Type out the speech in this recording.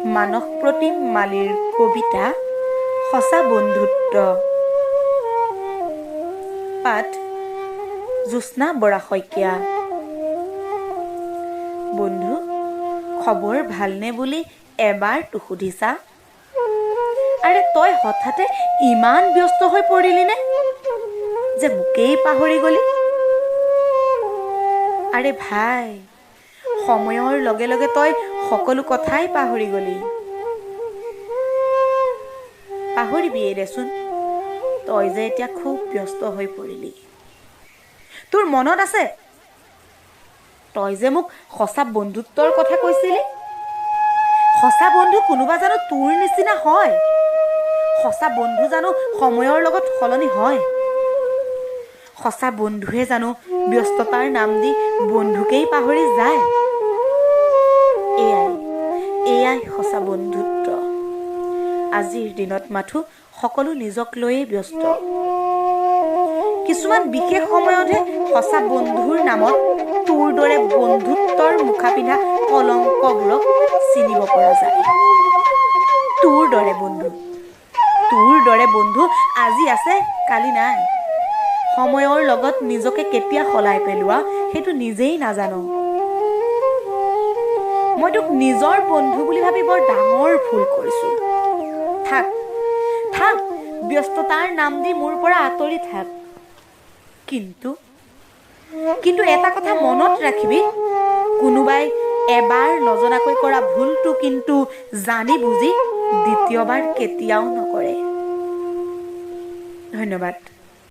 মানস প্ৰতিম মালিৰ কবিতা সঁচা বন্ধুত্ব। পাঠ জ্যোৎস্না বৰা শইকীয়া। বন্ধু, খবৰ ভালনে বুলি এবাৰ তো সুধিছা? আৰে তই হঠাতে ইমান ব্যস্ত হৈ পৰিলি নে যে মোকেই পাহৰি গলি? আৰে ভাই, সময়ৰ লগে লগে তই সকলো কথাই পাহৰি গলি। পাহৰিবিয়ে দেচোন, তই যে এতিয়া খুব ব্যস্ত হৈ পৰিলি। তোৰ মনত আছে তই যে মোক সঁচা বন্ধুত্বৰ কথা কৈছিলি? সঁচা বন্ধু কোনোবা জানো তোৰ নিচিনা হয়? সঁচা বন্ধু জানো সময়ৰ লগত সলনি হয়? সঁচা বন্ধুহে জানো ব্যস্ততাৰ নাম দি বন্ধুকেই পাহৰি যায়? এয়াই সঁচা বন্ধুত্ব। আজিৰ দিনত মাথো সকলো নিজক লৈয়ে ব্যস্ত। কিছুমান বিশেষ সময়তহে সঁচা বন্ধুৰ নামত তোৰ দৰে বন্ধুত্বৰ মুখা পিন্ধা কলংকবোৰক চিনিব পৰা যায়। তোৰ দৰে বন্ধু আজি আছে, কালি নাই। সময়ৰ লগত নিজকে কেতিয়া সলাই পেলোৱা সেইটো নিজেই নাজানো। মই তোক নিজৰ বন্ধু বুলি ভাবি বৰ ডাঙৰ ভুল কৰিছো। থাক, ব্যস্ততাৰ নাম দি মোৰ পৰা আঁতৰি থাক। কিন্তু এটা কথা মনত ৰাখিবি, কোনোবাই এবাৰ নজনাকৈ কৰা ভুলটো কিন্তু জানি বুজি দ্বিতীয়বাৰ কেতিয়াও নকৰে। ধন্যবাদ।